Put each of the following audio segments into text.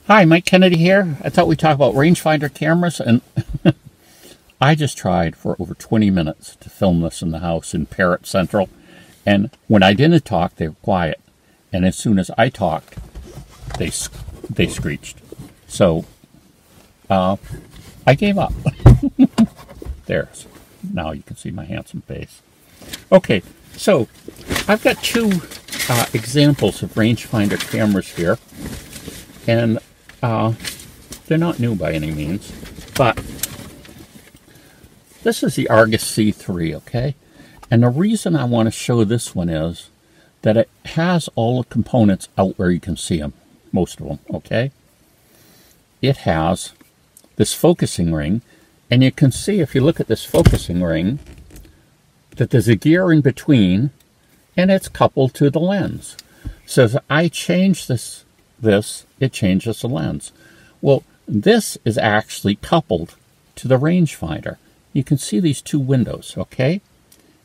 Hi, Mike Kennedy here. I thought we'd talk about rangefinder cameras, and I just tried for over 20 minutes to film this in the house in Parrot Central, and when I didn't talk, they were quiet, and as soon as I talked, they screeched. So, I gave up. There's, now you can see my handsome face. Okay, so I've got two examples of rangefinder cameras here, and they're not new by any means, but this is the Argus C3, okay? And the reason I want to show this one is that it has all the components out where you can see them, most of them, okay? It has this focusing ring, and you can see if you look at this focusing ring that there's a gear in between, and it's coupled to the lens. So if I change this, it changes the lens. Well, this is actually coupled to the rangefinder. You can see these two windows, okay?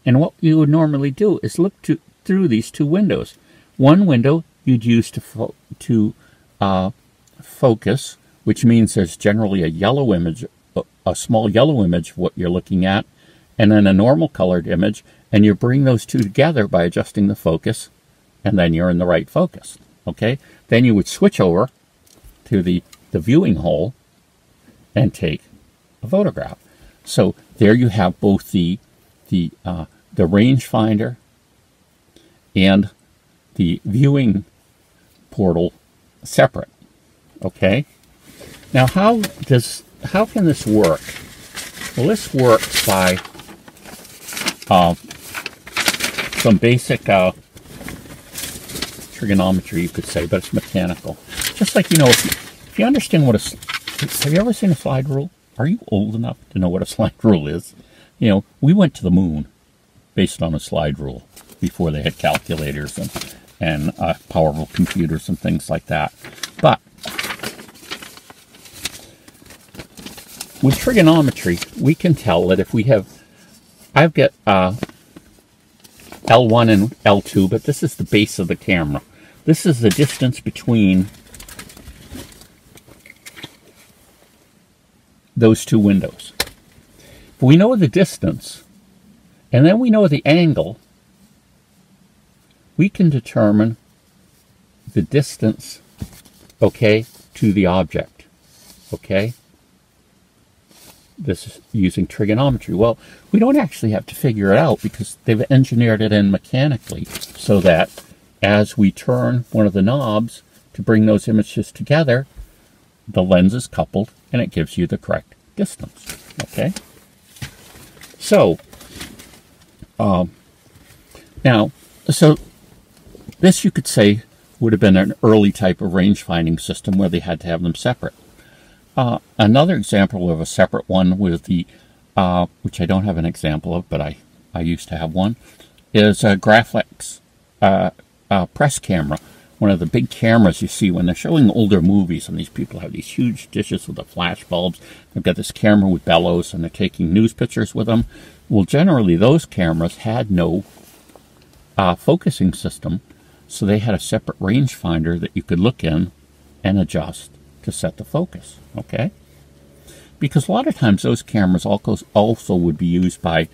And what you would normally do is look through these two windows. One window you'd use to focus, which means there's generally a yellow image, a small yellow image of what you're looking at, and then a normal colored image, and you bring those two together by adjusting the focus, and then you're in the right focus, okay? Then you would switch over to the viewing hole and take a photograph. So there you have both the rangefinder and the viewing portal separate, okay? Now how can this work? Well, this works by some basic trigonometry, you could say, but it's mechanical. Just like, you know, if you understand what have you ever seen a slide rule? Are you old enough to know what a slide rule is? You know, we went to the moon based on a slide rule before they had calculators and powerful computers and things like that. But with trigonometry, we can tell that if we have, I've got L1 and L2, but this is the base of the camera. This is the distance between those two windows. If we know the distance, and then we know the angle, we can determine the distance, okay, to the object, okay? This is using trigonometry. Well, we don't actually have to figure it out because they've engineered it in mechanically so that as we turn one of the knobs to bring those images together, the lens is coupled and it gives you the correct distance, okay? So, now, so this you could say would have been an early type of range finding system where they had to have them separate. Another example of a separate one was the, which I don't have an example of, but I used to have one, is a Graflex press camera. One of the big cameras you see when they're showing older movies, and these people have these huge dishes with the flash bulbs. They've got this camera with bellows, and they're taking news pictures with them. Well, generally, those cameras had no focusing system, so they had a separate rangefinder that you could look in and adjust to set the focus, okay? Because a lot of times those cameras also would be used by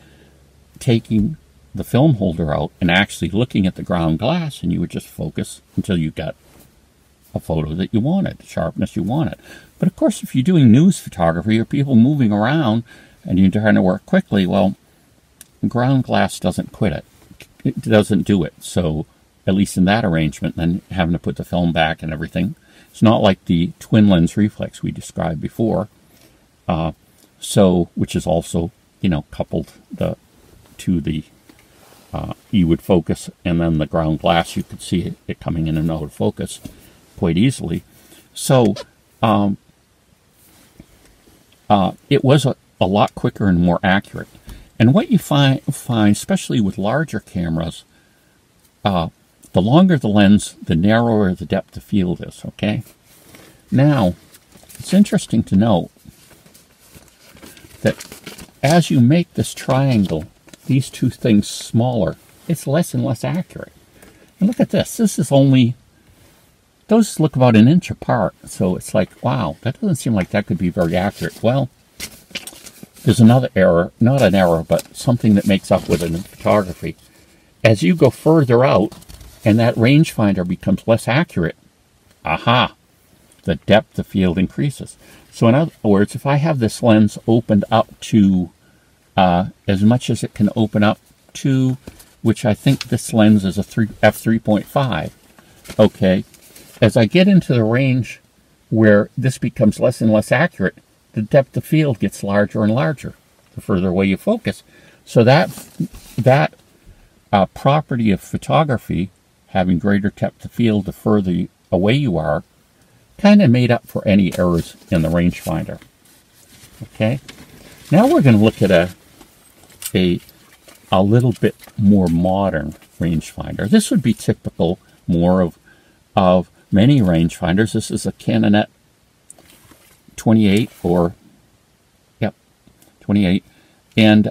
taking the film holder out and actually looking at the ground glass, and you would just focus until you got a photo that you wanted, the sharpness you wanted. But of course, if you're doing news photography or people moving around and you're trying to work quickly, well, ground glass doesn't quit it. It doesn't do it. So at least in that arrangement, then having to put the film back and everything, it's not like the twin lens reflex we described before, which is also, you know, coupled to the you would focus, and then the ground glass, you could see it coming in and out of focus quite easily. So it was a lot quicker and more accurate. And what you find, especially with larger cameras, the longer the lens, the narrower the depth of field is, okay? Now, it's interesting to note that as you make this triangle, these two things smaller, it's less and less accurate. And look at this. This is only those look about an inch apart. So it's like, wow, that doesn't seem like that could be very accurate. Well, there's another error, not an error, but something that makes up with it in photography. As you go further out and that rangefinder becomes less accurate, aha, the depth of field increases. So in other words, if I have this lens opened up to as much as it can open up to, which I think this lens is a f3.5, okay, as I get into the range where this becomes less and less accurate, the depth of field gets larger and larger the further away you focus. So that property of photography, having greater depth of field the further away you are, kind of made up for any errors in the rangefinder. Okay, now we're going to look at a little bit more modern rangefinder. This would be typical more of many rangefinders. This is a Canon 28 or, yep, 28. And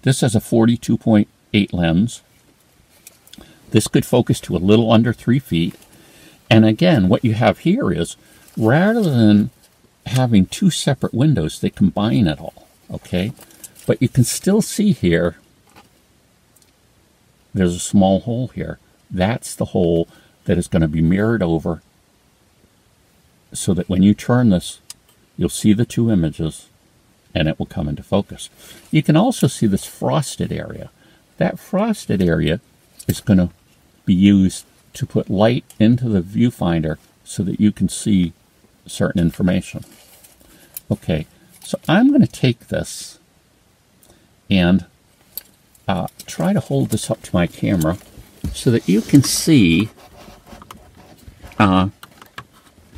this has a 42.8 lens. This could focus to a little under 3 feet. And again, what you have here is, rather than having two separate windows, they combine it all, okay? But you can still see here, there's a small hole here. That's the hole that is going to be mirrored over so that when you turn this, you'll see the two images and it will come into focus. You can also see this frosted area. That frosted area is going to be used to put light into the viewfinder so that you can see certain information. Okay, so I'm going to take this and try to hold this up to my camera so that you can see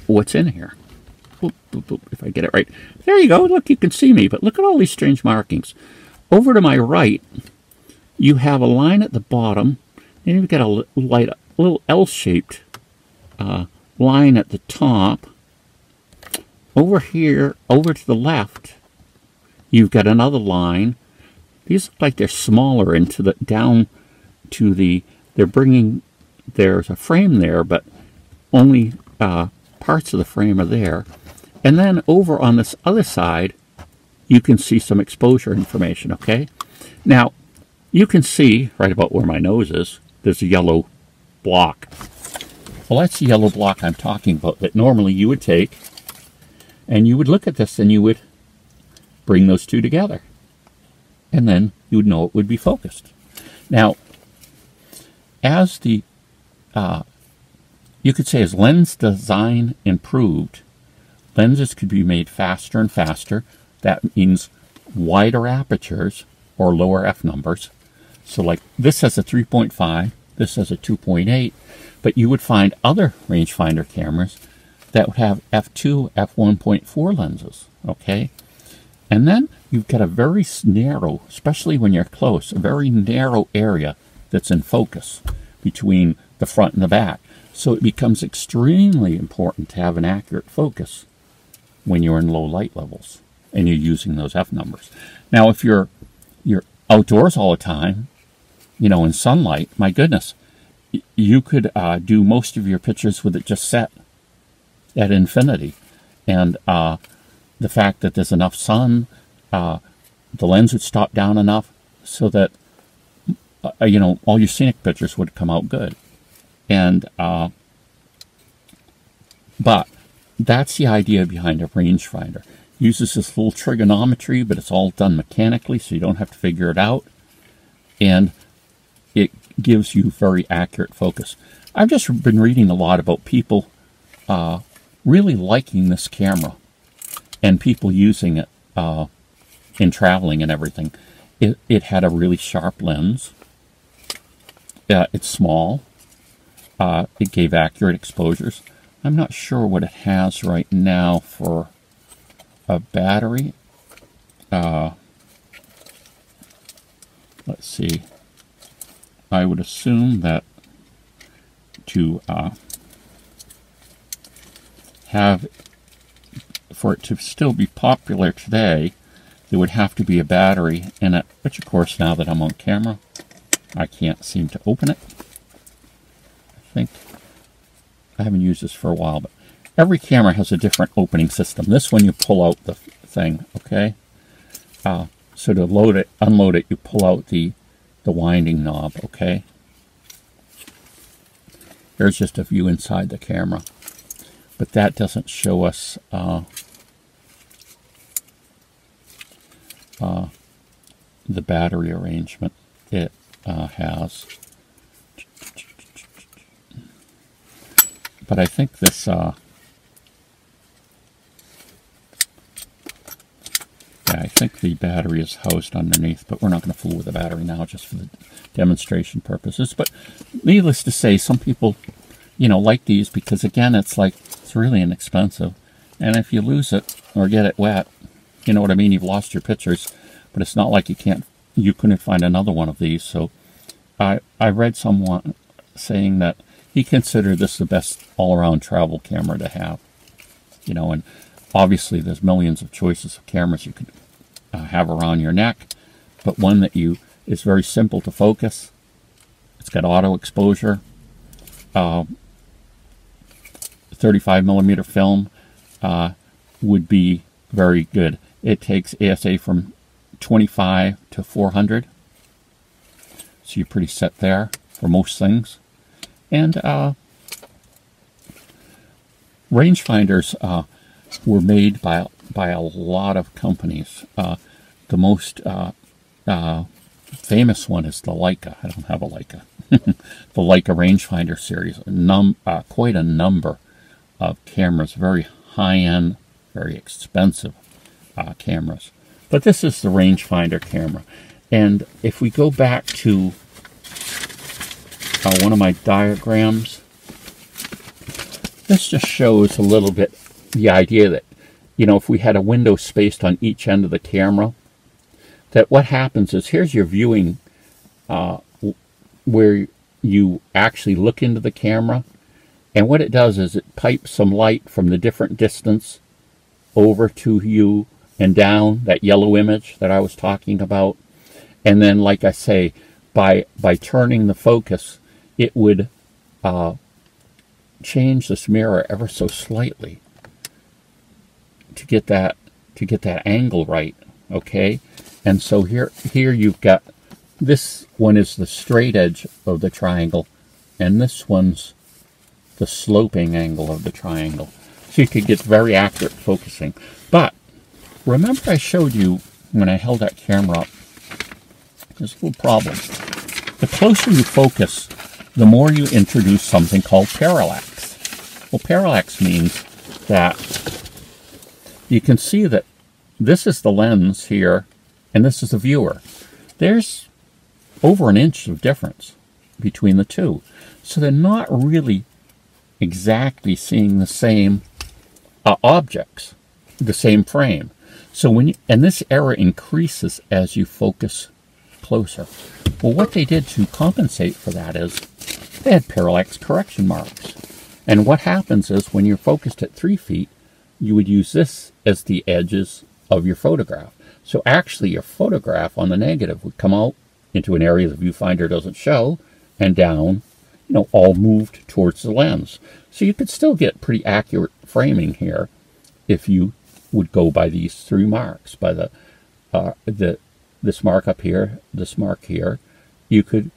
what's in here. Boop, boop, boop, if I get it right. There you go. Look, you can see me, but look at all these strange markings. Over to my right, you have a line at the bottom, and you've got a little L-shaped line at the top. Over here, over to the left, you've got another line. These look like they're smaller into the down to the. They're bringing. There's a frame there, but only parts of the frame are there. And then over on this other side, you can see some exposure information. Okay. Now, you can see right about where my nose is. There's a yellow block. Well, that's the yellow block I'm talking about that normally you would take, and you would look at this and you would bring those two together. And then you would know it would be focused. Now, as the, you could say as lens design improved, lenses could be made faster and faster. That means wider apertures or lower f numbers. So like this has a 3.5, this has a 2.8, but you would find other rangefinder cameras that would have f2, f1.4 lenses, okay? And then you've got a very narrow, especially when you're close, a very narrow area that's in focus between the front and the back. So it becomes extremely important to have an accurate focus when you're in low light levels and you're using those f numbers. Now, if you're outdoors all the time, you know, in sunlight, my goodness, you could do most of your pictures with it just set at infinity. And the fact that there's enough sun, the lens would stop down enough so that, you know, all your scenic pictures would come out good. And, but that's the idea behind a rangefinder. Uses this little trigonometry, but it's all done mechanically, so you don't have to figure it out. And it gives you very accurate focus. I've just been reading a lot about people really liking this camera and people using it in traveling and everything. It had a really sharp lens. It's small. It gave accurate exposures. I'm not sure what it has right now for a battery. Let's see. I would assume that to for it to still be popular today, there would have to be a battery in it, which of course now that I'm on camera, I can't seem to open it. I think I haven't used this for a while, but every camera has a different opening system. This one you pull out the thing, okay? So to load it, unload it, you pull out the winding knob, okay? There's just a view inside the camera. But that doesn't show us the battery arrangement it has. But I think this yeah, I think the battery is housed underneath, but we're not going to fool with the battery now, just for the demonstration purposes. But needless to say, some people, like these because, again, it's really inexpensive. And if you lose it or get it wet, you know what I mean, you've lost your pictures. But it's not like you couldn't find another one of these. So I read someone saying that he considered this the best all-around travel camera to have. And obviously there's millions of choices of cameras you could have around your neck, but one that is very simple to focus. It's got auto exposure, 35mm film would be very good. It takes ASA from 25 to 400, so you're pretty set there for most things. And rangefinders were made by a lot of companies. The most famous one is the Leica. I don't have a Leica. The Leica rangefinder series. Quite a number of cameras, very high-end, very expensive cameras. But this is the rangefinder camera. And if we go back to one of my diagrams, this just shows a little bit the idea that, if we had a window spaced on each end of the camera, that what happens is, here's your viewing where you actually look into the camera, and what it does is it pipes some light from the different distance over to you and down, that yellow image that I was talking about. And then, like I say, by turning the focus, it would change this mirror ever so slightly to get that angle right, okay? And so here you've got, this one is the straight edge of the triangle, and this one's the sloping angle of the triangle. So you could get very accurate focusing. But remember I showed you when I held that camera up, there's a little problem. The closer you focus, the more you introduce something called parallax. Well, parallax means that you can see that this is the lens here, and this is the viewer. There's over an inch of difference between the two. So they're not really exactly seeing the same objects, the same frame. So and this error increases as you focus closer. Well, what they did to compensate for that is they had parallax correction marks. And what happens is, when you're focused at 3 feet, you would use this as the edges of your photograph. So actually your photograph on the negative would come out into an area the viewfinder doesn't show, and down, all moved towards the lens. So you could still get pretty accurate framing here if you would go by these 3 marks, by this mark up here, this mark here. You could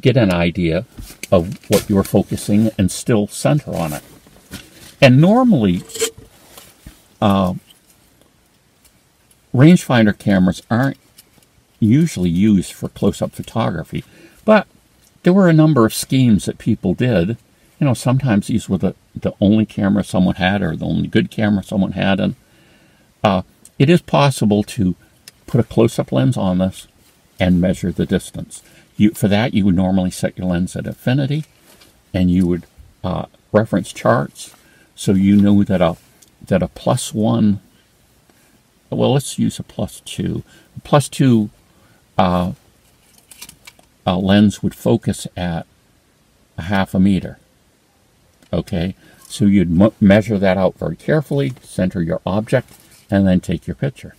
get an idea of what you're focusing and still center on it. And normally, rangefinder cameras aren't usually used for close-up photography, but there were a number of schemes that people did. Sometimes these were the only camera someone had, or the only good camera someone had, and it is possible to put a close-up lens on this and measure the distance. For that, you would normally set your lens at infinity, and you would reference charts, so you know that a +1, well, let's use a +2. A +2 lens would focus at 1/2 meter. Okay, so you'd measure that out very carefully, center your object, and then take your picture.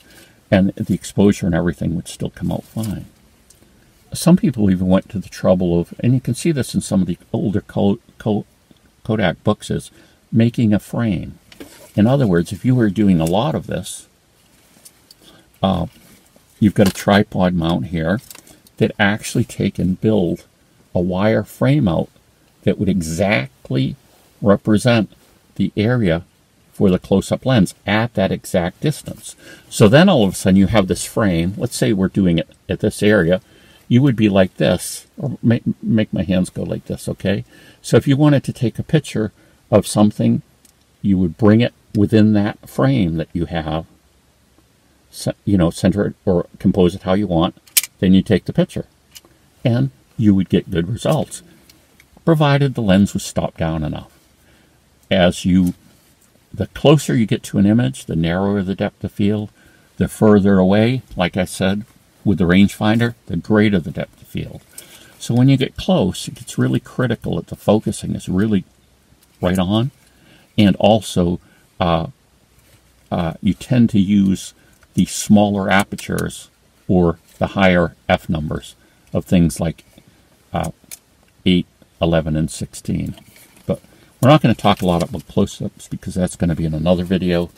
And the exposure and everything would still come out fine. Some people even went to the trouble of, and you can see this in some of the older Kodak books is making a frame. In other words, if you were doing a lot of this, you've got a tripod mount here that actually take and build a wire frame out that would exactly represent the area for the close-up lens at that exact distance. So then all of a sudden you have this frame. Let's say we're doing it at this area. You would be like this, or make my hands go like this, okay? So if you wanted to take a picture of something, you would bring it within that frame that you have, you know, center it or compose it how you want. Then you take the picture, and you would get good results, provided the lens was stopped down enough. The closer you get to an image, the narrower the depth of field. The further away, like I said, with the rangefinder, the greater the depth of field. So when you get close, it gets really critical that the focusing is really right on. And also, you tend to use the smaller apertures or the higher f numbers of things like 8, 11, and 16. But we're not going to talk a lot about close-ups because that's going to be in another video.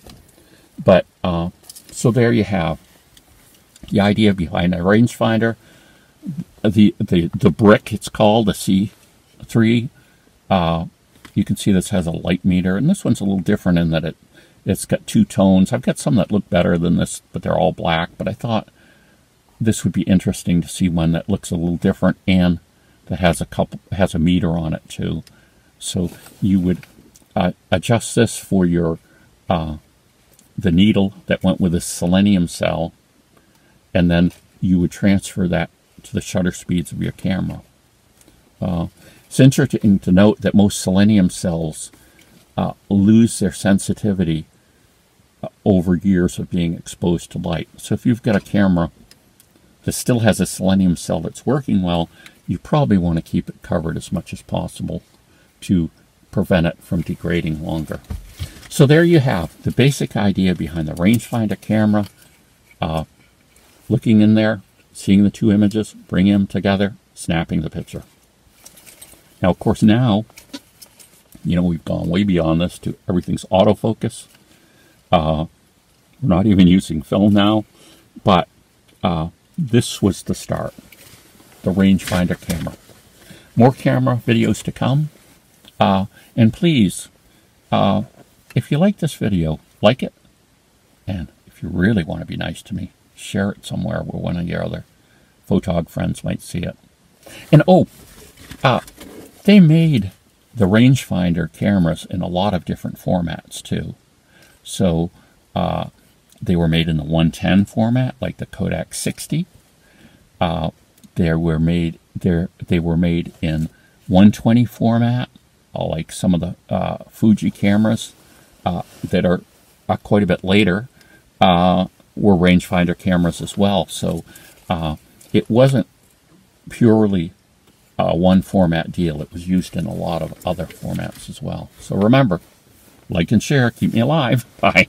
But so there you have the idea behind a rangefinder. The brick, it's called, the C3. You can see this has a light meter, and this one's a little different in that it's got two tones. I've got some that look better than this, but they're all black. But I thought this would be interesting to see one that looks a little different and that has a meter on it too. So you would adjust this for your the needle that went with a selenium cell, and then you would transfer that to the shutter speeds of your camera. It's interesting to note that most selenium cells lose their sensitivity over years of being exposed to light. So if you've got a camera that still has a selenium cell that's working well, you probably want to keep it covered as much as possible to prevent it from degrading longer. So there you have the basic idea behind the rangefinder camera. Looking in there, seeing the two images, bringing them together, snapping the picture. Now, of course, now, you know, we've gone way beyond this to everything's autofocus. We're not even using film now, but this was the start, the rangefinder camera. More camera videos to come. And please, if you like this video, like it. And if you really want to be nice to me, share it somewhere where one of your other photog friends might see it. And they made the rangefinder cameras in a lot of different formats too. So they were made in the 110 format, like the Kodak 60. They were made in 120 format, like some of the Fuji cameras that are quite a bit later were rangefinder cameras as well. So it wasn't purely a one format deal. It was used in a lot of other formats as well. So remember, like and share, keep me alive. Bye.